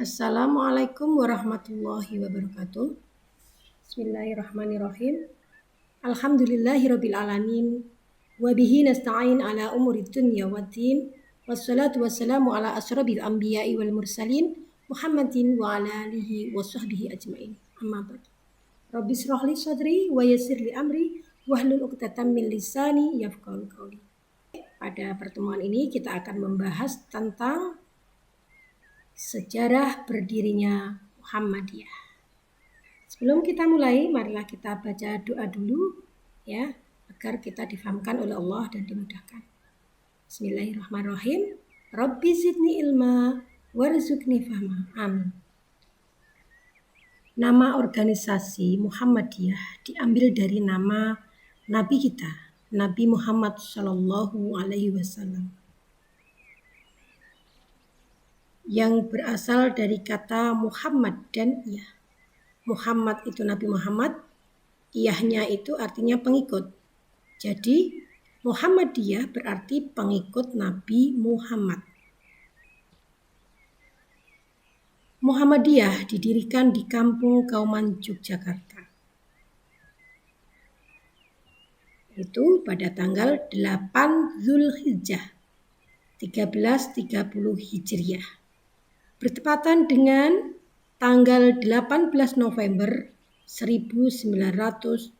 Assalamualaikum warahmatullahi wabarakatuh. Bismillahirrahmanirrahim. Alhamdulillahirabbil alamin. Wa bihi nasta'in ala umuri dunya waddin. Wassalatu wassalamu ala asyrafil anbiya'i wal mursalin Muhammadin wa ala alihi wa sahbihi ajmain. Amma ba'd. Rabbi shrah li sadri wa yassir li amri wahlul 'uqdatam min lisani yafqahu qawli. Pada pertemuan ini kita akan membahas tentang sejarah berdirinya Muhammadiyah. Sebelum kita mulai, marilah kita baca doa dulu ya, agar kita difahamkan oleh Allah dan dimudahkan. Bismillahirrahmanirrahim. Rabbi zidni ilma warzuqni fahma. Amin. Nama organisasi Muhammadiyah diambil dari nama Nabi kita, Nabi Muhammad Shallallahu Alaihi Wasallam, yang berasal dari kata Muhammad dan Iyah. Muhammad itu Nabi Muhammad, Iyahnya itu artinya pengikut. Jadi Muhammadiyah berarti pengikut Nabi Muhammad. Muhammadiyah didirikan di Kampung Kauman, Yogyakarta. Itu pada tanggal 8 Zulhijjah 1330 Hijriah. Bertepatan dengan tanggal 18 November 1912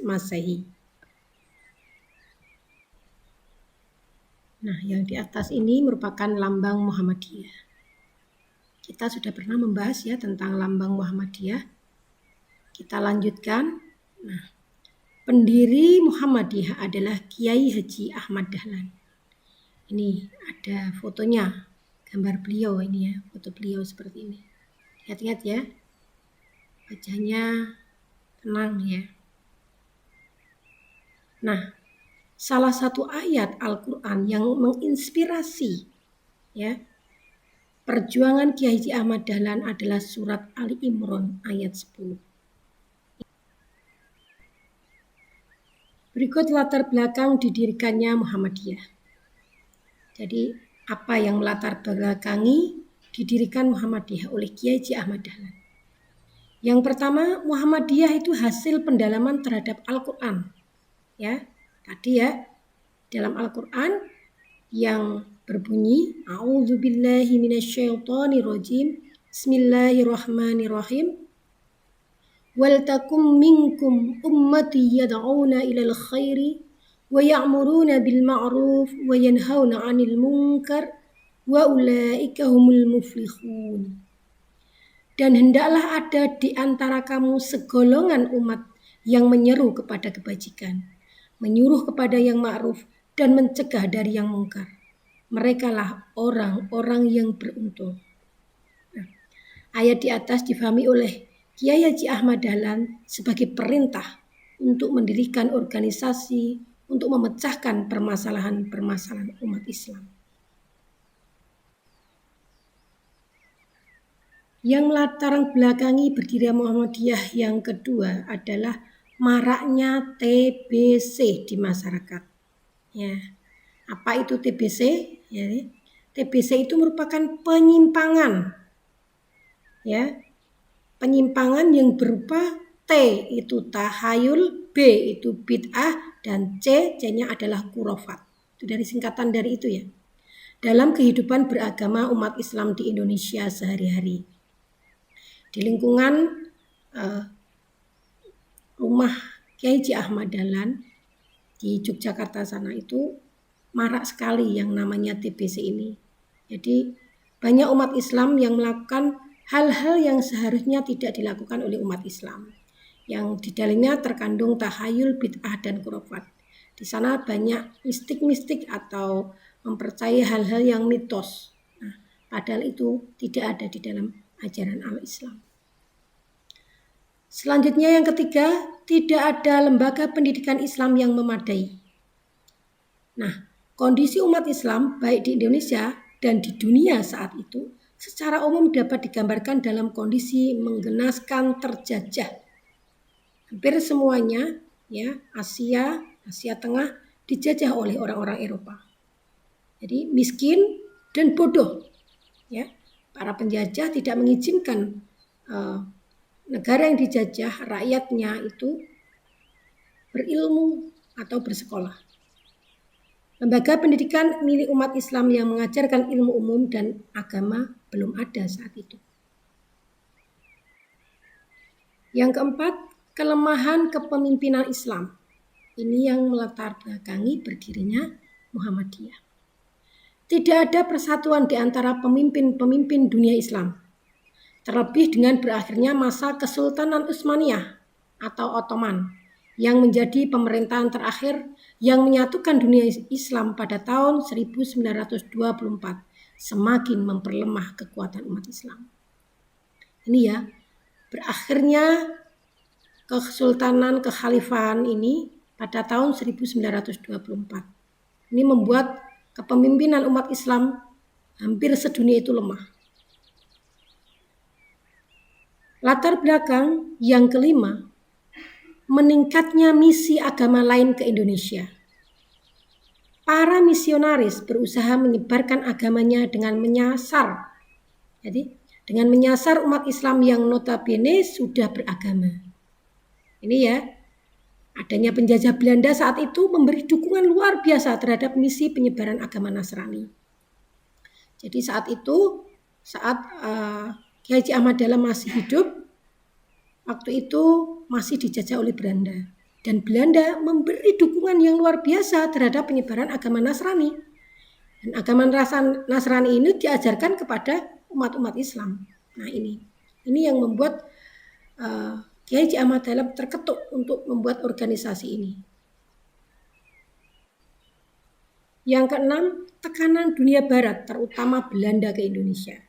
Masehi. Nah, yang di atas ini merupakan lambang Muhammadiyah. Kita sudah pernah membahas ya tentang lambang Muhammadiyah. Kita lanjutkan. Nah, pendiri Muhammadiyah adalah Kiai Haji Ahmad Dahlan. Ini ada fotonya, gambar beliau ini ya, foto beliau seperti ini. Lihat-lihat ya, wajahnya tenang ya. Nah, salah satu ayat Al-Quran yang menginspirasi ya perjuangan Kiai Haji Ahmad Dahlan adalah surat Ali Imran ayat 10. Berikut latar belakang didirikannya Muhammadiyah. Jadi apa yang melatar belakangi didirikan Muhammadiyah oleh Kiai Haji Ahmad Dahlan? Yang pertama, Muhammadiyah itu hasil pendalaman terhadap Al-Quran. Ya, tadi ya, dalam Al-Quran yang berbunyi A'udzubillahi minasyaitonirrajim. Bismillahirrahmanirrahim. Wal takum minkum ummati yad'una ilal khairi wa ya'muruna bil ma'ruf wa yanhauna 'anil munkar wa ulaika humul muflihun. Dan hendaklah ada di antara kamu segolongan umat yang menyeru kepada kebajikan, menyuruh kepada yang ma'ruf dan mencegah dari yang mungkar. Merekalah orang-orang yang beruntung. Nah, ayat di atas difahami oleh Kiai Haji Ahmad Dahlan sebagai perintah untuk mendirikan organisasi untuk memecahkan permasalahan-permasalahan umat Islam. Yang melatar belakangi berdirinya Muhammadiyah yang kedua adalah maraknya TBC di masyarakat. Ya, apa itu TBC? Ya, TBC itu merupakan penyimpangan. Ya, penyimpangan yang berupa T itu tahayul, B itu bid'ah, dan C-nya adalah khurafat. Itu dari singkatan dari itu ya. Dalam kehidupan beragama umat Islam di Indonesia sehari-hari. Di lingkungan rumah Kiai Haji Ahmad Dahlan di Yogyakarta sana itu marak sekali yang namanya TBC ini. Jadi banyak umat Islam yang melakukan hal-hal yang seharusnya tidak dilakukan oleh umat Islam. Yang di dalamnya terkandung tahayul, bid'ah, dan khurafat. Di sana banyak mistik-mistik atau mempercayai hal-hal yang mitos. Nah, padahal itu tidak ada di dalam ajaran al-Islam. Selanjutnya yang ketiga, tidak ada lembaga pendidikan Islam yang memadai. Nah, kondisi umat Islam baik di Indonesia dan di dunia saat itu secara umum dapat digambarkan dalam kondisi menggenaskan, terjajah. Hampir semuanya ya, Asia Tengah dijajah oleh orang-orang Eropa. Jadi miskin dan bodoh ya. Para penjajah tidak mengizinkan negara yang dijajah rakyatnya itu berilmu atau bersekolah. Lembaga pendidikan milik umat Islam yang mengajarkan ilmu umum dan agama belum ada saat itu. Yang keempat, kelemahan kepemimpinan Islam. Ini yang melatar belakangi berdirinya Muhammadiyah. Tidak ada persatuan di antara pemimpin-pemimpin dunia Islam. Terlebih dengan berakhirnya masa Kesultanan Utsmaniyah atau Ottoman yang menjadi pemerintahan terakhir yang menyatukan dunia Islam pada tahun 1924 semakin memperlemah kekuatan umat Islam. Ini ya, berakhirnya Kesultanan Kekhalifahan ini pada tahun 1924. Ini membuat kepemimpinan umat Islam hampir sedunia itu lemah. Latar belakang yang kelima, meningkatnya misi agama lain ke Indonesia. Para misionaris berusaha menyebarkan agamanya dengan menyasar. Jadi, dengan menyasar umat Islam yang notabene sudah beragama. Ini ya, adanya penjajah Belanda saat itu memberi dukungan luar biasa terhadap misi penyebaran agama Nasrani. Jadi saat itu, saat Kiai Haji Ahmad Dahlan masih hidup, waktu itu masih dijajah oleh Belanda. Dan Belanda memberi dukungan yang luar biasa terhadap penyebaran agama Nasrani. Dan agama Nasrani ini diajarkan kepada umat-umat Islam. Nah ini yang membuat Kiai Haji Ahmad Dahlan terketuk untuk membuat organisasi ini. Yang keenam, tekanan dunia barat terutama Belanda ke Indonesia.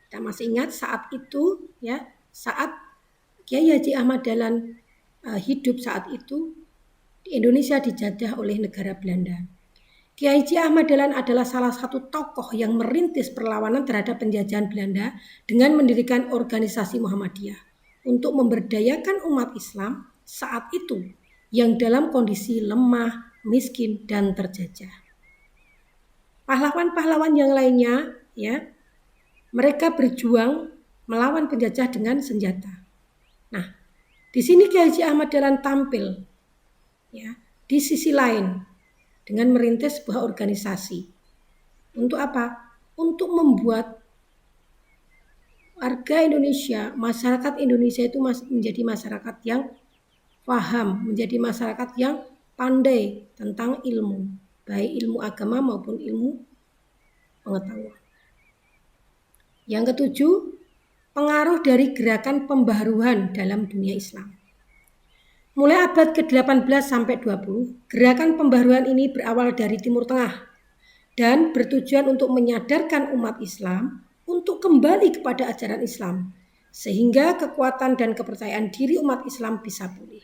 Kita masih ingat saat itu ya, saat Kiai Haji Ahmad Dahlan hidup saat itu di Indonesia dijajah oleh negara Belanda. Kiai Haji Ahmad Dahlan adalah salah satu tokoh yang merintis perlawanan terhadap penjajahan Belanda dengan mendirikan organisasi Muhammadiyah untuk memberdayakan umat Islam saat itu yang dalam kondisi lemah, miskin, dan terjajah. Pahlawan-pahlawan yang lainnya ya, mereka berjuang melawan penjajah dengan senjata. Nah, di sini Kiai Haji Ahmad Dahlan tampil ya, di sisi lain dengan merintis sebuah organisasi. Untuk apa? Untuk membuat warga Indonesia, masyarakat Indonesia itu menjadi masyarakat yang paham, menjadi masyarakat yang pandai tentang ilmu, baik ilmu agama maupun ilmu pengetahuan. Yang ketujuh, pengaruh dari gerakan pembaharuan dalam dunia Islam. Mulai abad ke-18 sampai 20, gerakan pembaharuan ini berawal dari Timur Tengah dan bertujuan untuk menyadarkan umat Islam untuk kembali kepada ajaran Islam sehingga kekuatan dan kepercayaan diri umat Islam bisa pulih.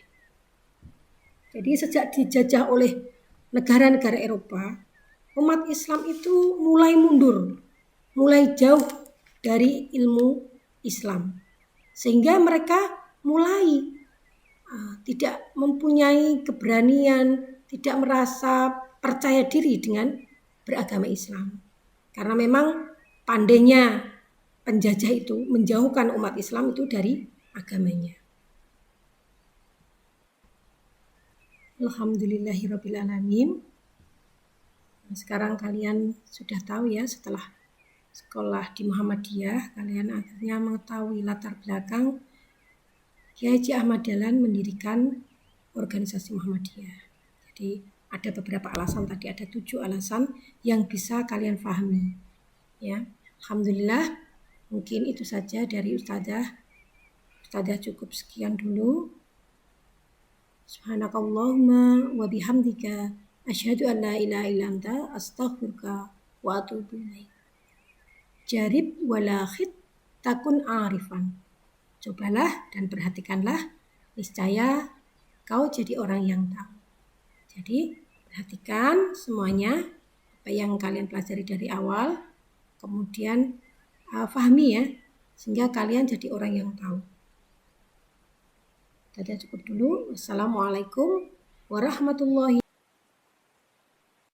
Jadi sejak dijajah oleh negara-negara Eropa, umat Islam itu mulai mundur, mulai jauh dari ilmu Islam, sehingga mereka mulai tidak mempunyai keberanian, tidak merasa percaya diri dengan beragama Islam. Karena memang pandainya penjajah itu menjauhkan umat Islam itu dari agamanya. Alhamdulillahirrabbilalamin. Sekarang kalian sudah tahu ya, setelah sekolah di Muhammadiyah, kalian akhirnya mengetahui latar belakang Kiai Haji Ahmad Dahlan mendirikan organisasi Muhammadiyah. Jadi ada beberapa alasan, tadi ada 7 alasan yang bisa kalian pahami. Ya, alhamdulillah, mungkin itu saja dari Ustazah. Ustazah cukup sekian dulu. Subhanakallahumma wa bihamdika asyhadu an la ilaha illa anta astaghfiruka wa atubu ilaik. Jarib wala khid takun arifan. Cobalah dan perhatikanlah, niscaya kau jadi orang yang tahu. Jadi perhatikan semuanya apa yang kalian pelajari dari awal, kemudian pahami ya, sehingga kalian jadi orang yang tahu. Tadi cukup dulu. Wassalamualaikum warahmatullahi